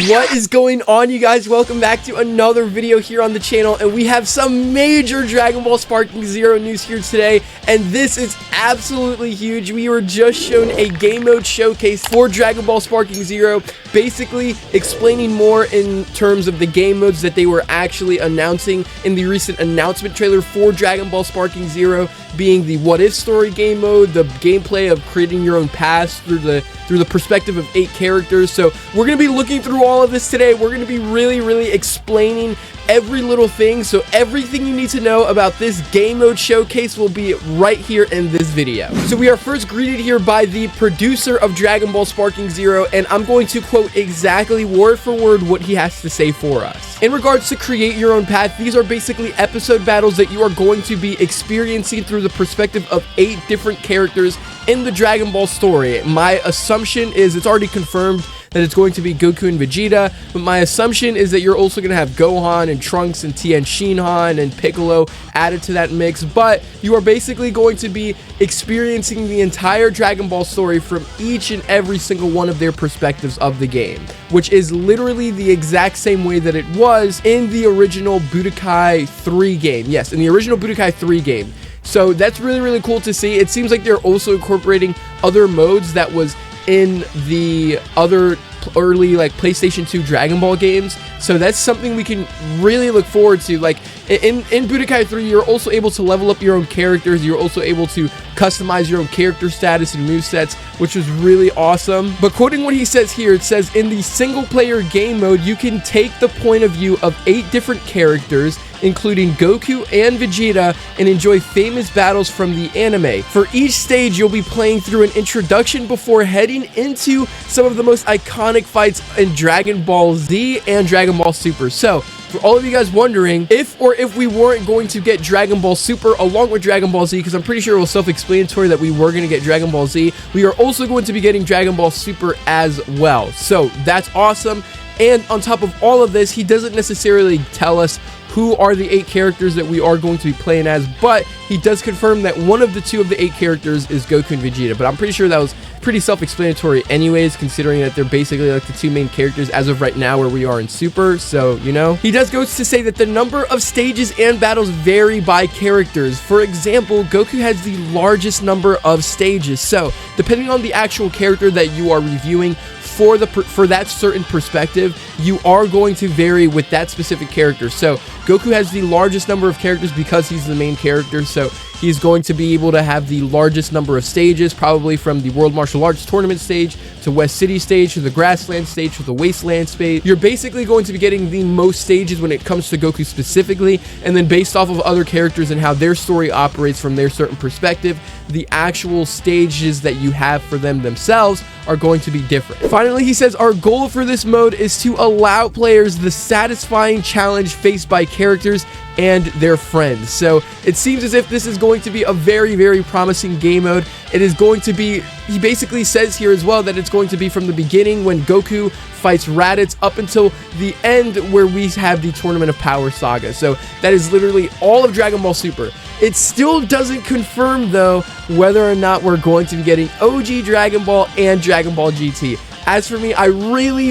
What is going on, you guys? Welcome back to another video here on the channel, and we have some major Dragon Ball Sparking Zero news here today, and this is absolutely huge. We were just shown a game mode showcase for Dragon Ball Sparking Zero, basically explaining more in terms of the game modes that they were actually announcing in the recent announcement trailer for Dragon Ball Sparking Zero, being the what if story game mode, the gameplay of creating your own paths through the perspective of 8 characters. So we're going to be looking through all of this today. We're going to be really explaining every little thing. So everything you need to know about this game mode showcase will be right here in this video. So we are first greeted here by the producer of Dragon Ball Sparking Zero, and I'm going to quote exactly word for word what he has to say for us. In regards to create your own path, these are basically episode battles that you are going to be experiencing through the perspective of 8 different characters in the Dragon Ball story. My assumption is it's already confirmed that it's going to be Goku and Vegeta, but my assumption is that you're also going to have Gohan and Trunks and Tien Shinhan and Piccolo added to that mix, but you are basically going to be experiencing the entire Dragon Ball story from each and every single one of their perspectives of the game, which is literally the exact same way that it was in the original Budokai 3 game. Yes, in the original Budokai 3 game. So that's really cool to see. It seems like they're also incorporating other modes that was in the other early like PlayStation 2 Dragon Ball games. So that's something we can really look forward to. Like in Budokai 3, you're also able to level up your own characters. You're also able to customize your own character status and movesets, which was really awesome. But quoting what he says here, it says, in the single player game mode, you can take the point of view of 8 different characters, including Goku and Vegeta, and enjoy famous battles from the anime. For each stage, you'll be playing through an introduction before heading into some of the most iconic fights in Dragon Ball Z and Dragon Ball Super. So, for all of you guys wondering if we weren't going to get Dragon Ball Super along with Dragon Ball Z, because I'm pretty sure it was self-explanatory that we were going to get Dragon Ball Z, we are also going to be getting Dragon Ball Super as well. So, that's awesome. And on top of all of this, he doesn't necessarily tell us who are the 8 characters that we are going to be playing as, but he does confirm that one of the 2 of the 8 characters is Goku and Vegeta, but I'm pretty sure that was pretty self-explanatory anyways, considering that they're basically like the 2 main characters as of right now where we are in Super. So, you know, he does go to say that the number of stages and battles vary by characters. For example, Goku has the largest number of stages, so depending on the actual character that you are reviewing for that certain perspective, you are going to vary with that specific character. So Goku has the largest number of characters because he's the main character, so he's going to be able to have the largest number of stages, probably from the World Martial Arts Tournament stage to West City stage to the Grassland stage to the Wasteland stage. You're basically going to be getting the most stages when it comes to Goku specifically, and then based off of other characters and how their story operates from their certain perspective, the actual stages that you have for them themselves are going to be different. Finally, he says, our goal for this mode is to allow players the satisfying challenge faced by characters and their friends. So it seems as if this is going to be a very promising game mode. It is going to be, he basically says here as well, that it's going to be from the beginning when Goku fights Raditz up until the end where we have the Tournament of Power saga. So that is literally all of Dragon Ball Super. It still doesn't confirm though whether or not we're going to be getting OG Dragon Ball and Dragon Ball GT. As for me, I really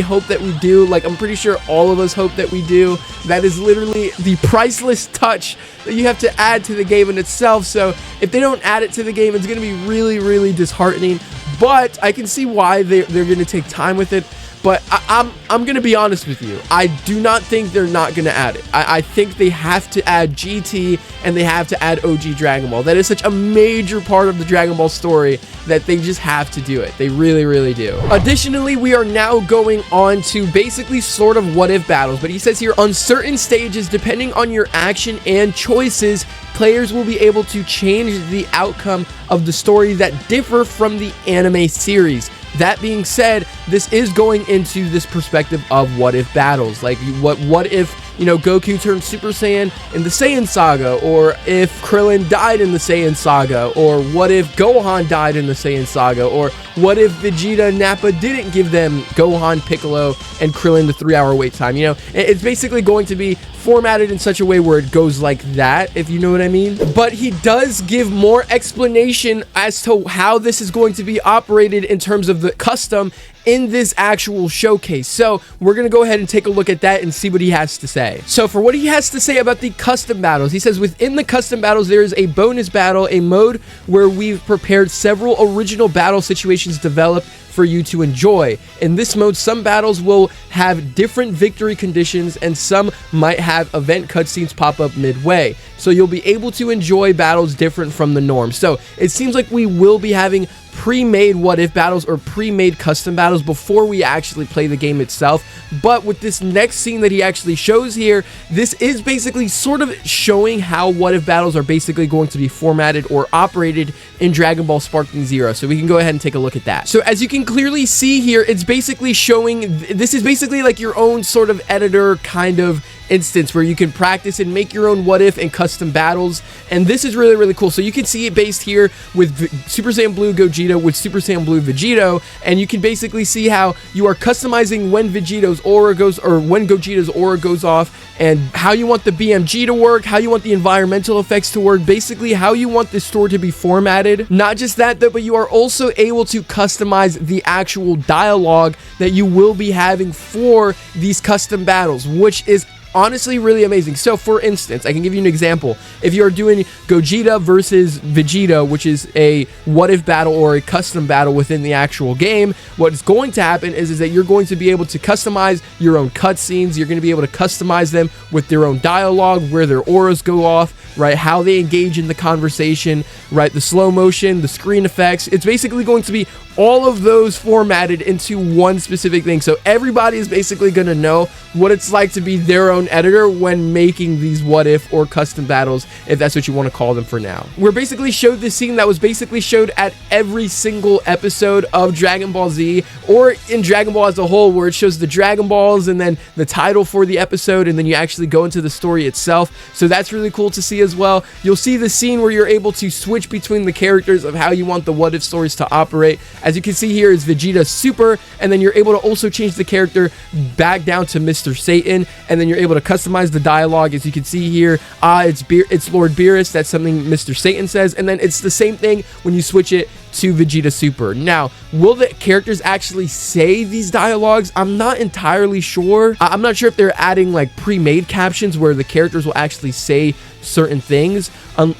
hope that we do. Like, I'm pretty sure all of us hope that we do. That is literally the priceless touch that you have to add to the game in itself. So if they don't add it to the game, it's going to be really disheartening. But I can see why they're going to take time with it. But I'm going to be honest with you. I do not think they're not going to add it. I think they have to add GT and they have to add OG Dragon Ball. That is such a major part of the Dragon Ball story that they just have to do it. They really do. Additionally, we are now going on to basically sort of what if battles. But he says here, on certain stages, depending on your action and choices, players will be able to change the outcome of the story that differ from the anime series. That being said, this is going into this perspective of what if battles. Like, what if, you know, Goku turned Super Saiyan in the Saiyan Saga, or if Krillin died in the Saiyan Saga, or what if Gohan died in the Saiyan Saga, or what if Vegeta and Nappa didn't give them Gohan, Piccolo, and Krillin the 3-hour wait time. You know, it's basically going to be formatted in such a way where it goes like that, if you know what I mean. But he does give more explanation as to how this is going to be operated in terms of the custom in this actual showcase. So we're going to go ahead and take a look at that and see what he has to say. So for what he has to say about the custom battles, he says within the custom battles, there is a bonus battle, a mode where we've prepared several original battle situations developed for you to enjoy. In this mode, some battles will have different victory conditions and some might have event cutscenes pop up midway. So you'll be able to enjoy battles different from the norm. So it seems like we will be having pre-made what if battles or pre-made custom battles before we actually play the game itself. But with this next scene that he actually shows here, this is basically sort of showing how what if battles are basically going to be formatted or operated in Dragon Ball Sparking Zero. So we can go ahead and take a look at that. So as you can clearly see here, it's basically showing, this is basically like your own sort of editor kind of instance where you can practice and make your own what if and custom battles, and this is really cool. So you can see it based here with Super Saiyan Blue Gogeta with Super Saiyan Blue Vegito, and you can basically see how you are customizing when Vegito's aura goes, or when Gogeta's aura goes off, and how you want the BMG to work, how you want the environmental effects to work, basically how you want this store to be formatted. Not just that though, but you are also able to customize the actual dialogue that you will be having for these custom battles, which is honestly really amazing. So for instance, I can give you an example. If you're doing Gogeta versus Vegeta, which is a what if battle or a custom battle within the actual game, what's going to happen is that you're going to be able to customize your own cutscenes. You're going to be able to customize them with their own dialogue, where their auras go off, right? How they engage in the conversation, right? The slow motion, the screen effects. It's basically going to be all of those formatted into one specific thing. So everybody is basically going to know what it's like to be their own editor when making these what if or custom battles, if that's what you want to call them for now. We're basically showed this scene that was basically showed at every single episode of Dragon Ball Z, or in Dragon Ball as a whole, where it shows the Dragon Balls and then the title for the episode, and then you actually go into the story itself. So that's really cool to see as well. You'll see the scene where you're able to switch between the characters of how you want the what if stories to operate. As you can see here is Vegeta Super, and then you're able to also change the character back down to Mr. Satan, and then you're able to customize the dialogue. As you can see here, it's Lord Beerus, that's something Mr. Satan says, and then it's the same thing when you switch it to Vegeta Super. Now, will the characters actually say these dialogues? I'm not entirely sure. I'm not sure if they're adding like pre-made captions where the characters will actually say certain things,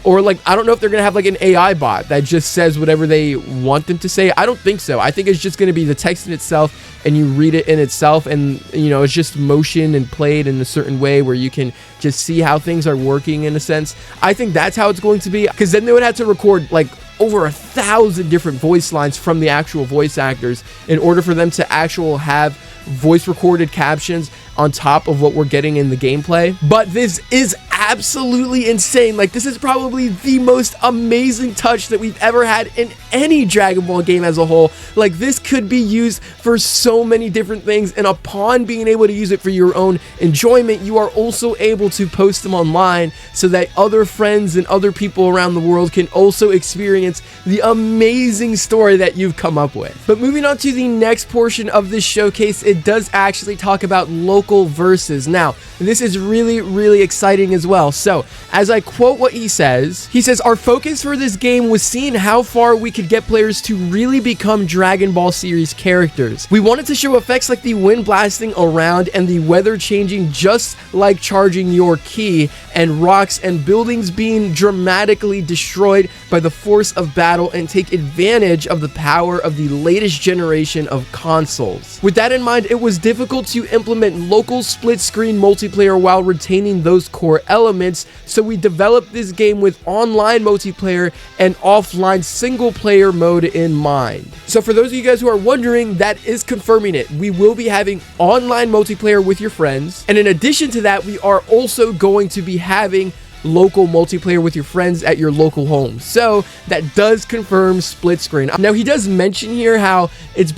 or like, I don't know if they're gonna have like an AI bot that just says whatever they want them to say. I don't think so. I think it's just gonna be the text in itself, and you read it in itself, and you know, it's just motion and played in a certain way where you can just see how things are working in a sense. I think that's how it's going to be, because then they would have to record like over 1,000 different voice lines from the actual voice actors in order for them to actually have voice recorded captions on top of what we're getting in the gameplay. But this is absolutely insane. Like, this is probably the most amazing touch that we've ever had in any Dragon Ball game as a whole. Like, this could be used for so many different things, and upon being able to use it for your own enjoyment, you are also able to post them online so that other friends and other people around the world can also experience the amazing story that you've come up with. But moving on to the next portion of this showcase, it does actually talk about local verses. Now, this is really exciting as well. So, as I quote what he says, our focus for this game was seeing how far we could get players to really become Dragon Ball series characters. We wanted to show effects like the wind blasting around and the weather changing, just like charging your ki, and rocks and buildings being dramatically destroyed by the force of battle, and take advantage of the power of the latest generation of consoles. With that in mind, it was difficult to implement local split screen multiplayer while retaining those core elements, so we developed this game with online multiplayer and offline single player mode in mind. So for those of you guys who are wondering, that is confirming it. We will be having online multiplayer with your friends, and in addition to that, we are also going to be having local multiplayer with your friends at your local home. So that does confirm split screen. Now, he does mention here how it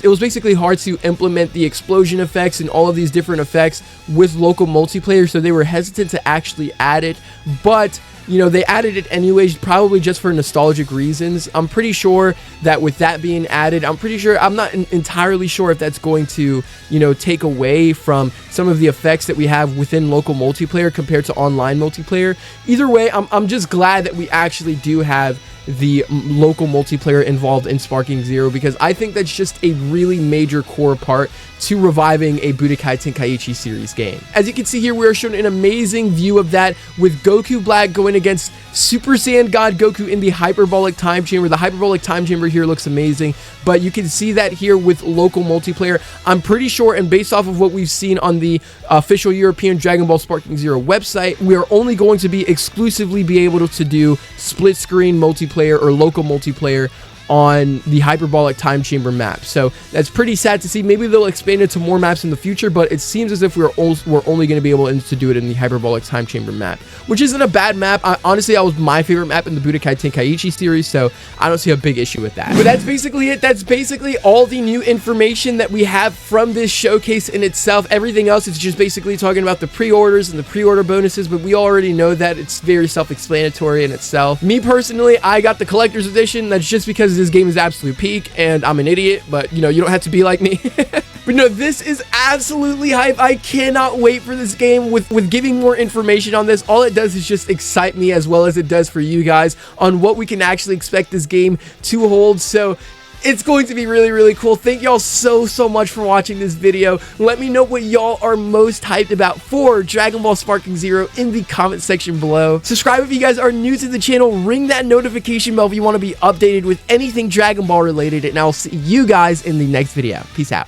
was basically hard to implement the explosion effects and all of these different effects with local multiplayer, so they were hesitant to actually add it, but you know, they added it anyways, probably just for nostalgic reasons. I'm pretty sure that with that being added, I'm not entirely sure if that's going to, you know, take away from some of the effects that we have within local multiplayer compared to online multiplayer. Either way, I'm just glad that we actually do have the local multiplayer involved in Sparking Zero, because I think that's just a really major core part to reviving a Budokai Tenkaichi series game. As you can see here, we are shown an amazing view of that, with Goku Black going against Super Saiyan God Goku in the hyperbolic time chamber. The hyperbolic time chamber here looks amazing, but you can see that here with local multiplayer. I'm pretty sure, and based off of what we've seen on the official European Dragon Ball Sparking Zero website, we are only going to be exclusively be able to do split screen multiplayer or local multiplayer on the hyperbolic time chamber map. So that's pretty sad to see. Maybe they'll expand it to more maps in the future, but it seems as if we're only going to be able to do it in the hyperbolic time chamber map, which isn't a bad map. Honestly, that was my favorite map in the Budokai Tenkaichi series, so I don't see a big issue with that. But that's basically it. That's basically all the new information that we have from this showcase in itself. Everything else is just basically talking about the pre-orders and the pre-order bonuses, but we already know that. It's very self-explanatory in itself. Me personally, I got the collector's edition. That's just because this game is absolute peak and I'm an idiot, but you know, you don't have to be like me. But no, this is absolutely hype. I cannot wait for this game. With giving more information on this, all it does is just excite me, as well as it does for you guys, on what we can actually expect this game to hold. So it's going to be really, really cool. Thank y'all so much for watching this video. Let me know what y'all are most hyped about for Dragon Ball Sparking Zero in the comment section below. Subscribe if you guys are new to the channel. Ring that notification bell if you want to be updated with anything Dragon Ball related. And I'll see you guys in the next video. Peace out.